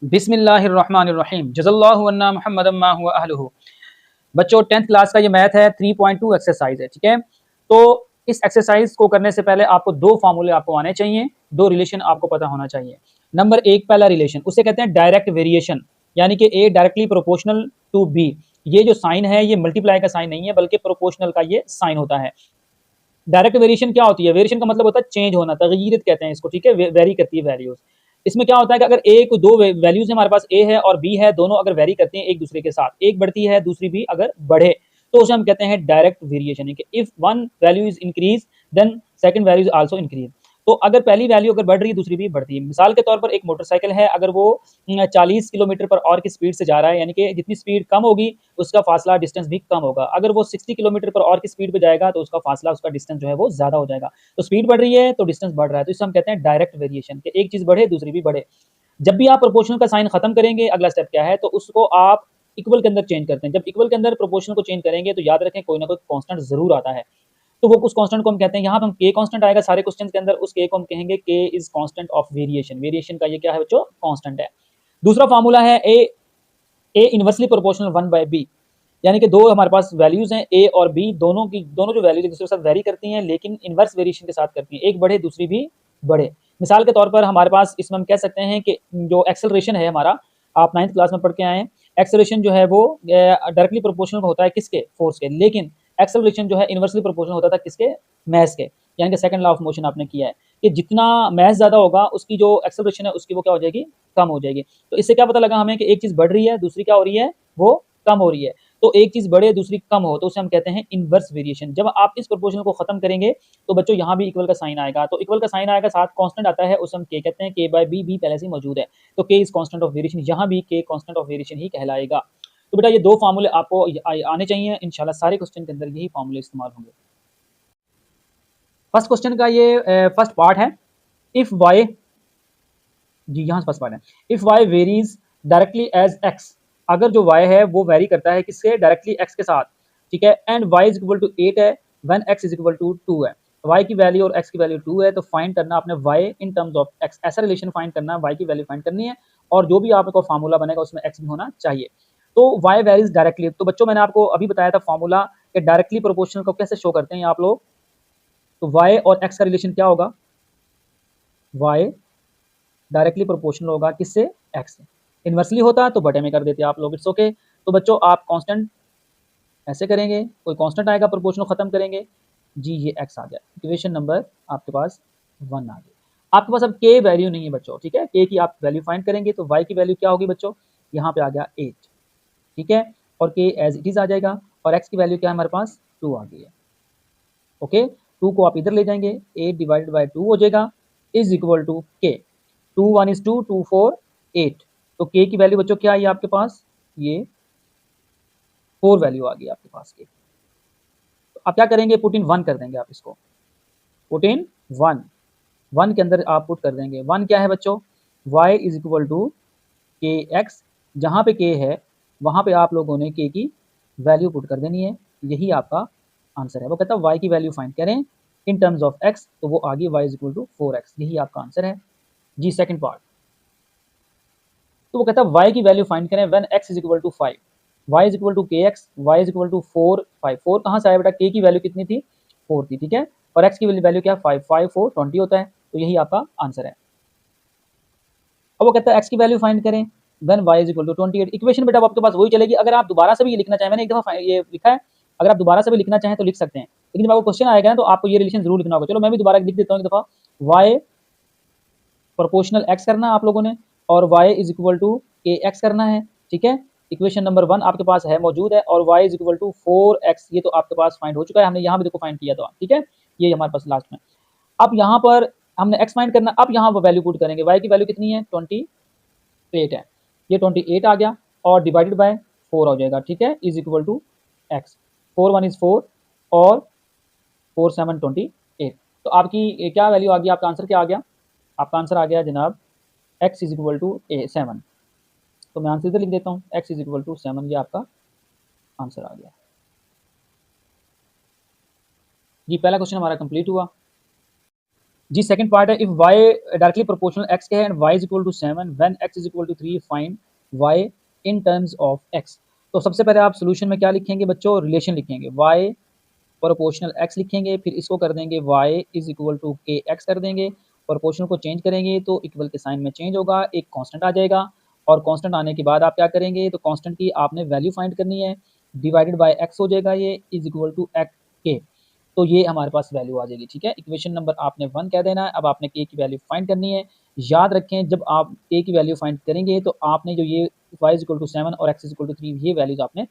बिस्मिल्लाहिर्रहमानिर्रहीम जज़ल्लाहु अन्ना मुहम्मदम मा हुवा अहलुहु। बच्चों 10th क्लास का ये मैथ है 3.2 एक्सरसाइज है, ठीक है। तो इस एक्सरसाइज को करने से पहले आपको दो फार्मूले आपको आने चाहिए, दो रिलेशन आपको पता होना चाहिए। नंबर एक, पहला रिलेशन, उसे कहते हैं डायरेक्ट वेरिएशन, यानी कि ए डायरेक्टली प्रोपोर्शनल टू बी। ये जो साइन है ये मल्टीप्लाई का साइन नहीं है बल्कि प्रोपोर्शनल का ये साइन होता है। डायरेक्ट वेरिएशन क्या होती है? वेरिएशन का मतलब होता है चेंज होना, तगयीरत कहते हैं इसको, ठीक है। वेरी करती है वैल्यूज। इसमें क्या होता है कि अगर ए को दो वैल्यूज है, हमारे पास ए है और बी है, दोनों अगर वेरी करते हैं एक दूसरे के साथ, एक बढ़ती है दूसरी भी अगर बढ़े, तो उसे हम कहते हैं direct variation. If one value is increase then second value is also increase. तो अगर पहली वैल्यू अगर बढ़ रही है दूसरी भी बढ़ती है। मिसाल के तौर पर एक मोटरसाइकिल है, अगर वो 40 किलोमीटर पर आवर की स्पीड से जा रहा है, यानी कि जितनी स्पीड कम होगी उसका फासला डिस्टेंस भी कम होगा। अगर वो 60 किलोमीटर पर आवर की स्पीड पे जाएगा तो उसका फासला, उसका डिस्टेंस जो है वो ज्यादा हो जाएगा। तो स्पीड बढ़ रही है तो डिस्टेंस बढ़ रहा है, तो इसे हम कहते हैं डायरेक्ट वेरिएशन, कि एक चीज बढ़े दूसरी भी बढ़े। जब भी आप प्रोपोर्शनल का साइन खत्म करेंगे, अगला स्टेप क्या है, तो उसको आप इक्वल के अंदर चेंज करते हैं। जब इक्वल के अंदर प्रोपोर्शनल को चेंज करेंगे तो याद रखें कोई ना कोई कांस्टेंट जरूर आता है। तो वो उस कांस्टेंट को हम कहते हैं, यहाँ पे हम के कांस्टेंट आएगा सारे क्वेश्चंस के अंदर, उस के को हम कहेंगे के is constant of variation. Variation का ये क्या है बच्चों? कांस्टेंट है। दूसरा फार्मूला है ए इनवर्सली प्रोपोर्शनल 1/b, यानी कि दो हमारे पास वैल्यूज हैं ए और बी, दोनों जो वैल्यूज एक दूसरे के साथ वेरी करती हैं लेकिन इनवर्स वेरिएशन के साथ करती हैं, एक बढ़े दूसरी भी बढ़े। मिसाल के तौर पर हमारे पास इसमें हम कह सकते हैं कि जो एक्सेलरेशन है हमारा, आप 9th क्लास में पढ़ के आए हैं, एक्सेलरेशन जो है वो डायरेक्टली प्रोपोर्शनल होता है किसके? फोर्स के। लेकिन एक्सेलरेशन जो है इनवर्सली प्रोपोर्शनल होता था किसके? मास के। यानी कि सेकंड लॉ ऑफ मोशन आपने किया है कि जितना मास ज्यादा होगा उसकी जो एक्सेलरेशन है उसकी वो क्या हो जाएगी? कम हो जाएगी। तो इससे क्या पता लगा हमें कि एक चीज बढ़ रही है दूसरी क्या हो रही है? वो कम हो रही है। तो एक चीज बढ़े दूसरी कम हो तो उसे हम कहते हैं इनवर्स वेरिएशन। जब आप इस प्रोपोर्शनल को खत्म करेंगे तो बच्चों यहाँ भी इक्वल का साइन आएगा, तो इक्वल का साइन आएगा, साथ कांस्टेंट आता है, उसे हम के कहते हैं, के बाय बी, बी पहले से ही मौजूद है, तो के इज कांस्टेंट ऑफ वेरिएशन, यहाँ भी के कांस्टेंट ऑफ वेरिएशन ही कहलाएगा। तो बेटा ये दो फार्मूले आपको आने चाहिए, इंशाल्लाह सारे क्वेश्चन के अंदर यही फार्मूले इस्तेमाल होंगे। फर्स्ट क्वेश्चन का ये फर्स्ट पार्ट है, इफ वाई, जी यहाँ फर्स्ट पार्ट है, if Y varies directly as X, अगर जो y है वो वेरी करता है किससे? डायरेक्टली x के साथ, ठीक है। And y is equal to 8 है when x is equal to 2 है। y की वैल्यू और x की वैल्यू 2 है, तो फाइंड करना आपने y in terms of x, ऐसा रिलेशन फाइंड करना है, y की वैल्यू फाइंड करनी है और जो भी आपको फार्मूला बनेगा उसमें x भी होना चाहिए। तो y वेरीज डायरेक्टली, तो बच्चों मैंने आपको अभी बताया था फार्मूला कि डायरेक्टली प्रोपोर्शनल को कैसे शो करते हैं आप लोग। तो y और x का रिलेशन क्या होगा? y डायरेक्टली प्रोपोर्शनल होगा किससे? x से। इनवर्सली होता तो बटे में कर देते आप लोग, इट्स ओके। तो बच्चों आप कांस्टेंट ऐसे करेंगे, कोई कांस्टेंट आएगा, प्रोपोर्शनल खत्म करेंगे, जी ये x आ गया, इक्वेशन नंबर आपके पास 1 आ गया। आपके पास अब k वैल्यू नहीं है बच्चों, ठीक है। k की आप वैल्यू फाइंड करेंगे तो y की वैल्यू क्या होगी बच्चों? यहाँ पे आ गया 8, ठीक है, और k एज इट इज आ जाएगा, और x की वैल्यू क्या है हमारे पास? 2 आ गई है, ओके। 2 को आप इधर ले जाएंगे, 8 डिवाइडेड बाई 2 हो जाएगा, is equal to k, 2 1 is 2, 2 4 8, तो k की वैल्यू बच्चों क्या आई आपके पास? ये 4 वैल्यू आ गई आपके पास के। तो आप क्या करेंगे? पुट इन 1 कर देंगे आप इसको, पुट इन 1, 1 के अंदर आप पुट कर देंगे। 1 क्या है बच्चों? y is equal to K x, जहाँ पे k है वहाँ पे आप लोगों ने k की वैल्यू पुट कर देनी है, यही आपका आंसर है। वो कहता है y की वैल्यू फाइंड करें इन टर्म्स ऑफ x, तो वो आ गई y is equal to 4x, यही आपका आंसर है जी। सेकंड पार्ट, तो वो कहता है y की वैल्यू फाइंड करें when x is equal to 5, y is equal to K x, y is equal to 4 5, 4 कहाँ से आया बेटा? k की वैल्यू कितनी थी? 4 थी, ठीक है, और x की वैल्यू क्या? 5, 5 4 20 होता है, तो यही आपका आंसर है। अब वो कहता है x की वैल्यू फाइंड करें when y is equal to 28। Equation बेटा आपके पास वही चलेगी, अगर आप दोबारा से भी ये लिखना चाहें, मैंने एक दफा ये लिखा है, अगर आप दोबारा से भी लिखना चाहें तो लिख सकते हैं, लेकिन जब आपको क्वेश्चन आएगा ना तो आपको ये रिलेशन जरूर लिखना होगा। चलो मैं भी दोबारा लिख देता हूँ एक दफा, y प्रोपोर्शनल x करना है आप लोगों ने, और y is equal to K x करना है, ठीक है। इक्वेशन नंबर 1 आपके पास है, मौजूद है, और y is equal to 4x, ये तो आपके पास फाइंड हो चुका है, हमने यहाँ भी देखो फाइंड किया था, ठीक है, ये हमारे पास लास्ट में। अब यहाँ पर हमने x फाइंड करना, अब यहाँ पर वैल्यू पुट करेंगे, y की वैल्यू कितनी है? 28 है, ये 28 आ गया और डिवाइडेड बाय 4 हो जाएगा, ठीक है, इज इक्वल टू x, 4 1 इज 4 और 4 7 28। तो आपकी क्या वैल्यू आ गई? आपका आंसर क्या आ गया? आपका आंसर आ गया जनाब x इज इक्वल टू 7। तो मैं आंसर इधर लिख देता हूँ, x इज इक्वल टू 7, ये आपका आंसर आ गया जी। पहला क्वेश्चन हमारा कंप्लीट हुआ। जी सेकंड पार्ट है, if Y directly proportional X के है and Y is equal to 7 when X is equal to 3 find Y in terms of X. तो सबसे पहले आप सोल्यूशन में क्या लिखेंगे बच्चों, रिलेशन लिखेंगे, वाई प्रोपोर्शनल एक्स लिखेंगे, फिर इसको कर देंगे Y is equal to K x कर देंगे, प्रोपोर्शनल को चेंज करेंगे तो इक्वल के साइन में चेंज होगा, एक कांस्टेंट आ जाएगा, और कांस्टेंट आने के बाद आप क्या करेंगे, तो कांस्टेंट की आपने वैल्यू फाइंड करनी है, डिवाइडेड बाय एक्स हो जाएगा, ये इज इक्वल टू एक्स के, तो ये हमारे पास वैल्यू आ जाएगी। ठीक है, इक्वेशन नंबर आपने 1 कह देना है। अब आपने के की वैल्यू फाइंड करनी है। याद रखें, जब आप के की वैल्यू फाइंड करेंगे तो आपने जो ये y इज इक्वल टू 7 और x इज इक्वल टू 3 ये वैल्यूज आपने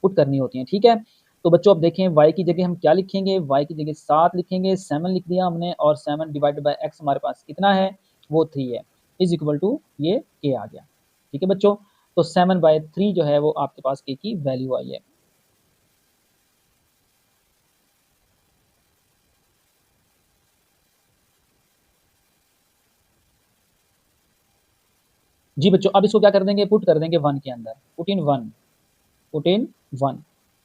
पुट करनी होती हैं। ठीक है, तो बच्चों अब देखें y की जगह हम क्या लिखेंगे, y की जगह 7 लिखेंगे, 7 लिख दिया हमने, और 7 डिवाइडेड बाय x हमारे पास कितना है, वो 3 है, इज इक्वल टू ये k आ गया। ठीक है बच्चों, तो 7/3 जो है वो आपके पास k की वैल्यू आई है। जी बच्चों, अब इसको क्या कर देंगे, पुट कर देंगे 1 के अंदर, पुट इन 1, पुट इन 1,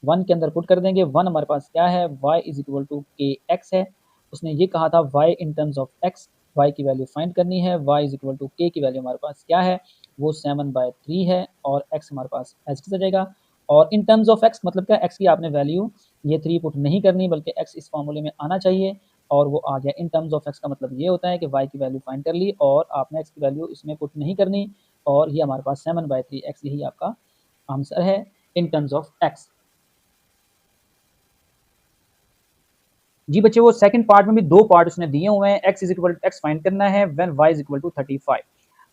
1 के अंदर पुट कर देंगे। 1 हमारे पास क्या है, y is equal to K x है, उसने ये कहा था y in terms of x, y की वैल्यू फाइंड करनी है, y is equal to K की वैल्यू हमारे पास क्या है, वो 7/3 है, और x हमारे पास एज आ जाएगा, और इन टर्म्स ऑफ x मतलब क्या, x की आपने वैल्यू ये 3 पुट नहीं करनी, बल्कि x इस फॉर्मूले में आना चाहिए, और वो आ गया। इन टर्म्स ऑफ x का मतलब ये होता है कि y की वैल्यू फाइंड कर ली और आपने x की वैल्यू इसमें पुट नहीं करनी, और ये हमारे पास 7/3 x यही आपका आंसर है इन टर्म्स ऑफ x। जी बच्चे, वो सेकंड पार्ट में भी 2 पार्ट उसने दिए हुए हैं, x is equal to x find करना है when y is equal to 35।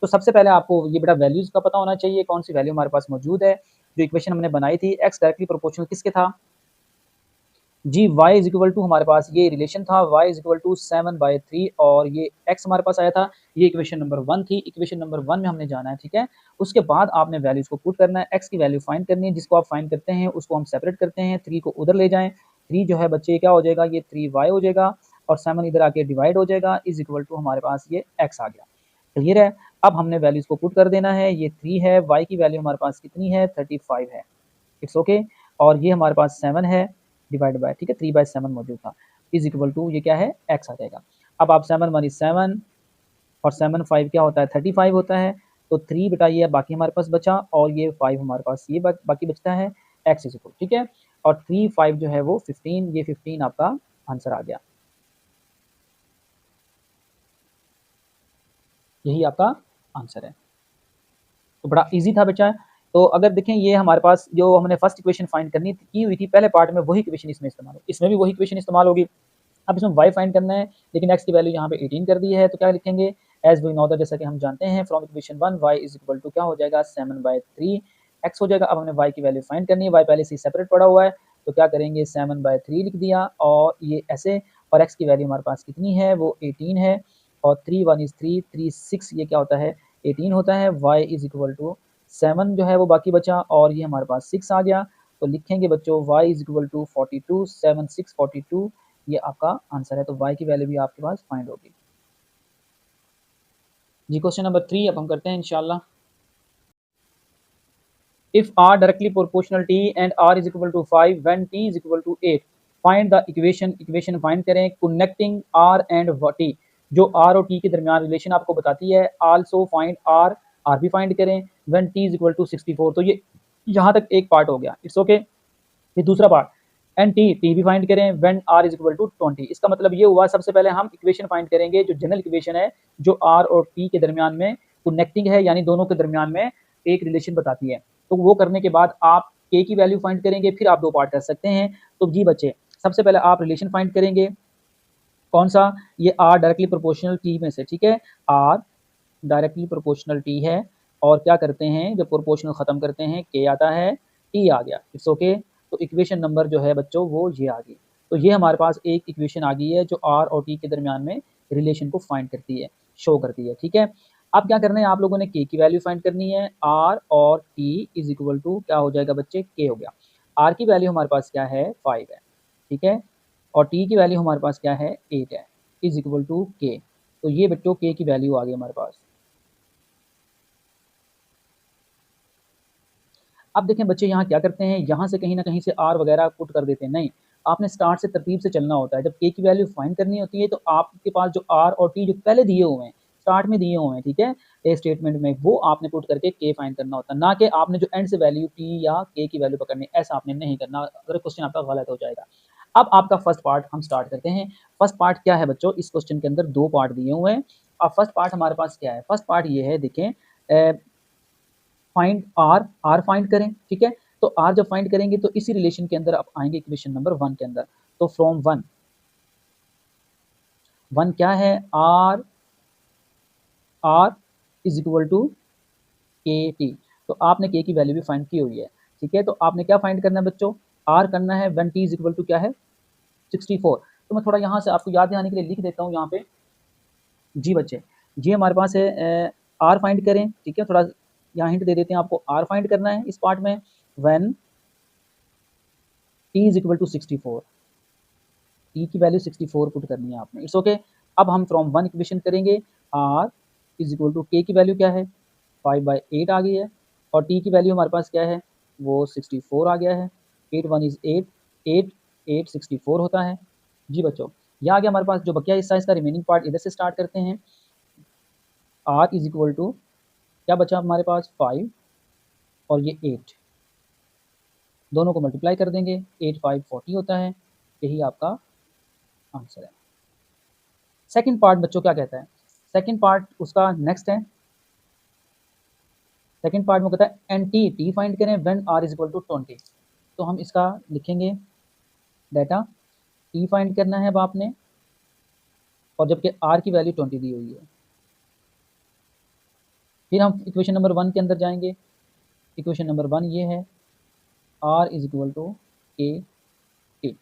तो सबसे पहले आपको ये बेटा वैल्यूज का पता होना चाहिए, कौन सी वैल्यू हमारे पास मौजूद है। जो इक्वेशन हमने बनाई थी, x डायरेक्टली प्रोपोर्शनल किसके था, जी y इज इक्वल टू हमारे पास ये रिलेशन था, y इज इक्वल टू 7/3, और ये x हमारे पास आया था, ये इक्वेशन नंबर 1 थी। इक्वेशन नंबर 1 में हमने जाना है। ठीक है, उसके बाद आपने वैल्यूज को पुट करना है, x की वैल्यू फाइंड करनी है, जिसको आप फाइंड करते हैं उसको हम सेपरेट करते हैं, 3 को उधर ले जाएं, 3 जो है बच्चे क्या हो जाएगा, ये 3y हो जाएगा, और 7 इधर आके डिवाइड हो जाएगा, इज इक्वल टू हमारे पास ये x आ गया। क्लियर है, अब हमने वैल्यूज को पुट कर देना है, ये 3 है, y की वैल्यू हमारे पास कितनी है, 35 है, इट्स ओके, और ये हमारे पास 7 है डिवाइड बाय, ठीक है, 3/7 मौजूद था, इज इक्वल टू ये क्या है, x आ जाएगा। अब आप 7 1 इज 7, और 7 5 क्या होता है, 35 होता है, तो 3 बटा ये बाकी हमारे पास बचा, और ये 5 हमारे पास ये बाकी बचता है, x इज इक्वल, ठीक है, और 3 5 जो है वो 15, ये 15 आपका आंसर आ गया, यही आपका आंसर है। तो बड़ा इजी था बच्चा। तो अगर देखें, ये हमारे पास जो हमने फर्स्ट इक्वेशन फाइंड करनी की हुई थी पहले पार्ट में, वही इक्वेशन इसमें इस्तेमाल होगी, इसमें भी वही इक्वेशन इस्तेमाल होगी। अब इसमें y फाइंड करना है, लेकिन x की वैल्यू यहाँ पे 18 कर दी है, तो क्या लिखेंगे, एज वी नो दैट, जैसा कि हम जानते हैं from equation 1, y is equal to क्या हो जाएगा, 7/3 x हो जाएगा। अब हमने y की वैल्यू फाइंड करनी है, y पहले से सेपरेट पड़ा हुआ है, तो क्या करेंगे, 7/3 लिख दिया, और ये ऐसे, और x की वैल्यू हमारे पास कितनी है, वो 18 है, और 3 1 इज 3 3 6 ये क्या होता है, 18 होता है, y इज इक्वल टू 7 जो है वो बाकी बचा, और ये हमारे पास 6 आ गया, तो लिखेंगे बच्चों y इज इक्वल टू 42, 7 6 42, ये आपका आंसर है। तो y की वैल्यू भी आपके पास फाइंड होगी। जी क्वेश्चन नंबर 3 अब हम करते हैं इंशाल्लाह। If r directly proportional t and r is equal to 5 when t is equal to 8 find the equation, equation find करें कनेक्टिंग r एंड t, जो r और t के दरमियान रिलेशन आपको बताती है। आल्सो फाइंड r, r भी find करें when t is equal to 64। तो ये यहाँ तक एक पार्ट हो गया, इट्स ओके। फिर दूसरा पार्ट, एंड टी भी फाइंड करें when r is equal to 20। इसका मतलब ये हुआ, सबसे पहले हम इक्वेशन फाइंड करेंगे जो जनरल इक्वेशन है, जो r और t के दरमियान में कनेक्टिंग है, यानी दोनों के दरमियान में एक रिलेशन बताती है। तो वो करने के बाद आप k की वैल्यू फाइंड करेंगे, फिर आप 2 पार्ट कर सकते हैं। तो जी बच्चे, सबसे पहले आप रिलेशन फाइंड करेंगे, कौन सा, ये r डायरेक्टली प्रोपोर्शनल t में से, ठीक है, r डायरेक्टली प्रोपोर्शनल t है, और क्या करते हैं, जब प्रोपोर्शनल खत्म करते हैं k आता है, t आ गया, इट्स ओके। तो इक्वेशन नंबर जो है बच्चों वो ये आ गई। तो ये हमारे पास एक इक्वेशन आ गई है जो r और t के दरमियान में रिलेशन को फाइंड करती है, शो करती है, ठीक है। अब क्या करना है, आप लोगों ने k की वैल्यू फाइंड करनी है, r और t इज इक्वल टू क्या हो जाएगा बच्चे, k हो गया। r की वैल्यू हमारे पास क्या है, 5 है, ठीक है, और t की वैल्यू हमारे पास क्या है, 8 है, इज इक्वल टू k। तो ये बच्चों k की वैल्यू आ गई हमारे पास। अब देखें बच्चे, यहाँ क्या करते हैं, यहाँ से कहीं ना कहीं से r वगैरह पुट कर देते हैं, नहीं, आपने स्टार्ट से तरतीब से चलना होता है। जब के की वैल्यू फाइंड करनी होती है तो आपके पास जो आर और टी जो पहले दिए हुए हैं, स्टार्ट में दिए हुए हैं, ठीक है, ए स्टेटमेंट में, वो आपने पुट करके के फाइंड करना होता है, ना कि आपने जो एंड से वैल्यू टी या के की वैल्यू पकड़नी, ऐसा आपने नहीं करना, अगर क्वेश्चन आपका गलत हो जाएगा। अब आपका फर्स्ट पार्ट हम स्टार्ट करते हैं। फर्स्ट पार्ट क्या है बच्चों, इस क्वेश्चन के अंदर 2 पार्ट दिए हुए हैं। अब फर्स्ट पार्ट हमारे पास क्या है, फर्स्ट पार्ट ये है, देखें, फाइंड आर फाइंड करें, ठीक है। तो आर जब फाइंड करेंगे तो इसी रिलेशन के अंदर आप आएंगे इक्वेशन नंबर 1 के अंदर। तो फ्रॉम 1 क्या है, आर इज इक्वल टू के टी। तो आपने के की वैल्यू भी फाइंड की हुई है, ठीक है। तो आपने क्या फाइंड करना है बच्चों, आर करना है when T is equal to क्या है, 64। तो मैं थोड़ा यहाँ से आपको याद दिलाने के लिए लिख देता हूँ यहाँ पे। जी बच्चे, ये हमारे पास है, आर फाइंड करें, ठीक है। थोड़ा यहाँ हिंट दे देते हैं आपको, आर फाइंड करना है इस पार्ट में when T is equal to 64। T की वैल्यू 64 पुट करनी है आपने, इट्स ओके। अब हम फ्रॉम 1 इक्वेशन करेंगे, R is equal to K की वैल्यू क्या है, 5/8 आ गई है, और टी की वैल्यू हमारे पास क्या है, वो 64 आ गया है। 8 1 इज 8, 8 8 64 होता है। जी बच्चों, यह आ गया हमारे पास। जो बकिया हिस्सा है इसका रिमेनिंग पार्ट इधर से स्टार्ट करते हैं। आर इज इक्वल टू क्या बचा हमारे पास, 5 और ये 8, दोनों को मल्टीप्लाई कर देंगे, 8 5 40 होता है। यही आपका आंसर है। सेकंड पार्ट बच्चों क्या कहता है, सेकंड पार्ट उसका नेक्स्ट है। सेकंड पार्ट में कहता है एन टी फाइंड करें when R is equal to 20। तो हम इसका लिखेंगे, डाटा टी फाइंड करना है अब आपने, और जबकि आर की वैल्यू 20 दी हुई है। फिर हम इक्वेशन नंबर 1 के अंदर जाएंगे। इक्वेशन नंबर 1 ये है, आर इज इक्वल टू के टी।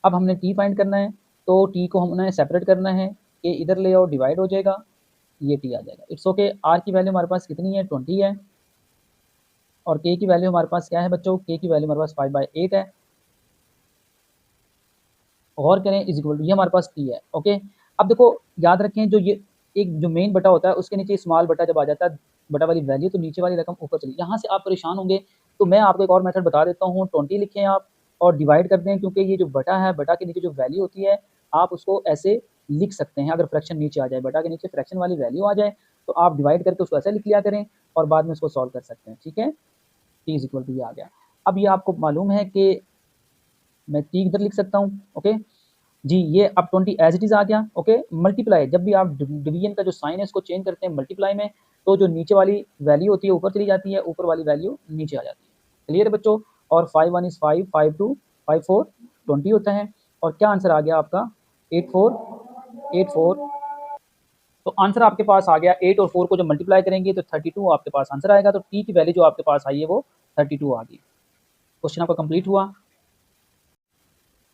अब हमने टी फाइंड करना है, तो टी को हमने सेपरेट करना है, के इधर ले आओ, डिवाइड हो जाएगा, ये टी आ जाएगा, इट्स ओके। आर की वैल्यू हमारे पास कितनी है, 20 है, और के की वैल्यू हमारे पास क्या है बच्चों, के की वैल्यू हमारे पास 5/8 है। और करें इज इक्वल टू, ये हमारे पास टी है, ओके। अब देखो याद रखें, जो ये एक जो मेन बटा होता है उसके नीचे स्मॉल बटा जब आ जाता है, बटा वाली वैल्यू, तो नीचे वाली रकम ऊपर चली, यहाँ से आप परेशान होंगे। तो मैं आपको एक और मेथड बता देता हूँ, 20 लिखें आप और डिवाइड कर दें, क्योंकि ये जो बटा है, बटा के नीचे जो वैल्यू होती है आप उसको ऐसे लिख सकते हैं। अगर फ्रैक्शन नीचे आ जाए, बटा के नीचे फ्रैक्शन वाली वैल्यू आ जाए, तो आप डिवाइड करके उसको ऐसे लिख लिया करें और बाद में उसको सॉल्व कर सकते हैं, ठीक है। टी इज इक्वल टू ये आ गया। अब ये आपको मालूम है कि मैं टी इधर लिख सकता हूँ, ओके जी। ये अब 20 एज इट इज़ आ गया, ओके। मल्टीप्लाई, जब भी आप डिवीजन का जो साइन है इसको चेंज करते हैं मल्टीप्लाई में, तो जो नीचे वाली वैल्यू होती है ऊपर चली जाती है, ऊपर वाली वैल्यू नीचे आ जाती है। क्लियर है बच्चों। और 5 1 इज़ 5, 5 2 5 4 20 होता है। और क्या आंसर आ गया आपका, 8 4 8 4। तो आंसर आपके पास आ गया, 8 और 4 को जब मल्टीप्लाई करेंगे तो 32 आपके पास आंसर आएगा। तो टी की वैल्यू जो आपके पास आई है वो 32 आ गई। क्वेश्चन आपका कंप्लीट हुआ।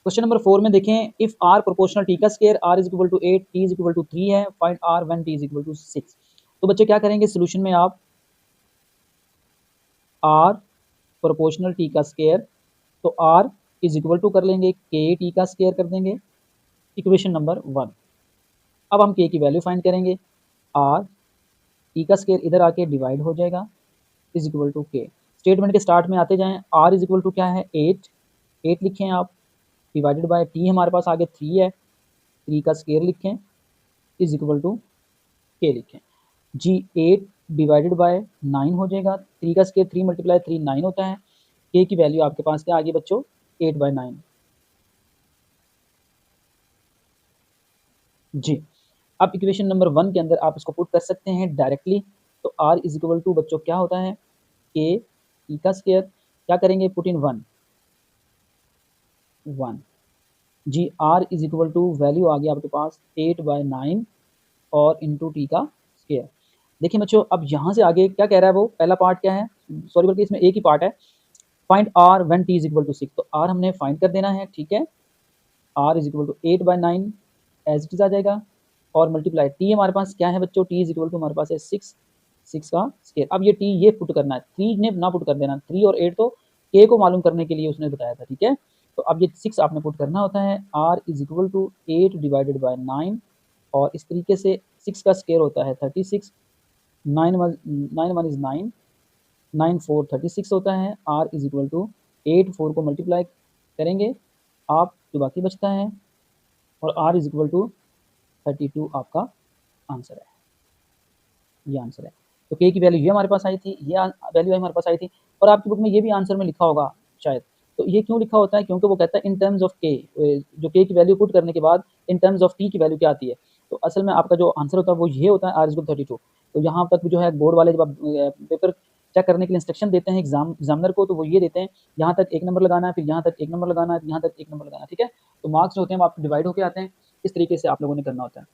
क्वेश्चन नंबर 4 में देखें, इफ आर प्रोपोर्शनल टी का square, r is equal to 8, t is equal to 3 है, find r when T is equal to 6। तो बच्चे क्या करेंगे सोल्यूशन में, आप आर प्रोपोर्शनल टी का स्क्वायर, तो आर इज इक्वल टू कर लेंगे के टी का स्क्वायर कर देंगे, इक्वेशन नंबर 1। अब हम के की वैल्यू फाइंड करेंगे, आर टी का स्क्वायर इधर आके डिवाइड हो जाएगा, इज इक्वल टू के। स्टेटमेंट के स्टार्ट में आते जाएं, आर इज इक्वल टू क्या है, 8 लिखें आप, डिवाइडेड बाय टी हमारे पास आगे 3 है, 3 का स्क्वायर लिखें, इज इक्वल टू के लिखें जी। 8 डिवाइडेड बाय 9 हो जाएगा, 3 का स्क्वायर 3 मल्टीप्लाई 3 9 होता है। के की वैल्यू आपके पास क्या आ गई बच्चों, 8/9 जी। अब इक्वेशन नंबर 1 के अंदर आप इसको पुट कर सकते हैं डायरेक्टली। तो आर इज इक्वल टू बच्चों क्या होता है, के टी का स्क्वायर, क्या करेंगे, पुट इन 1 जी। R is equal to value आ गया आपके पास 8/9 और इंटू टी का स्क्वायर। देखिए बच्चों, अब यहाँ से आगे क्या कह रहा है, वो पहला पार्ट क्या है, सॉरी बल्कि इसमें एक ही पार्ट है, find r when T is equal to 6। तो आर हमने फाइंड कर देना है, ठीक है। Are is equal to 8/9 as it is आ जाएगा, और मल्टीप्लाई टी हमारे पास क्या है बच्चों, टी इज इक्वल टू हमारे पास है 6 का स्क्वायर। अब ये टी ये पुट करना है, 3 ने ना पुट कर देना, 3 और 8 तो के को मालूम करने के लिए उसने बताया था, ठीक है। तो अब ये 6 आपने पुट करना होता है, are is equal to 8 divided by 9, और इस तरीके से 6 का स्क्वायर होता है 36, 9 1 इज 9, 9 4 36 होता है। आर इज इक्वल टू 8 4 को मल्टीप्लाई करेंगे आप जो बाकी बचता है, और r इज इक्वल टू 32 आपका आंसर है। ये आंसर है। तो k की वैल्यू ये हमारे पास आई थी, ये वैल्यू हमारे पास आई थी, और आपकी बुक में ये भी आंसर में लिखा होगा शायद। तो ये क्यों लिखा होता है? क्योंकि वो कहता है इन टर्म्स ऑफ k, जो k की वैल्यू पुट करने के बाद इन टर्म्स ऑफ t की वैल्यू क्या आती है। तो असल में आपका जो आंसर होता है वो ये होता है r इक्वल 32। तो यहाँ तक जो है बोर्ड वाले जब आप पेपर चेक करने के लिए इंस्ट्रक्शन देते हैं एग्जामिनर को, तो वो ये देते हैं यहाँ तक 1 नंबर लगाना है, फिर यहाँ तक 1 नंबर लगाना है, यहाँ तक 1 नंबर लगाना है, ठीक है। तो मार्क्स जो होते हैं वो आपके डिवाइड होके आते हैं। इस तरीके से आप लोगों ने करना होता है।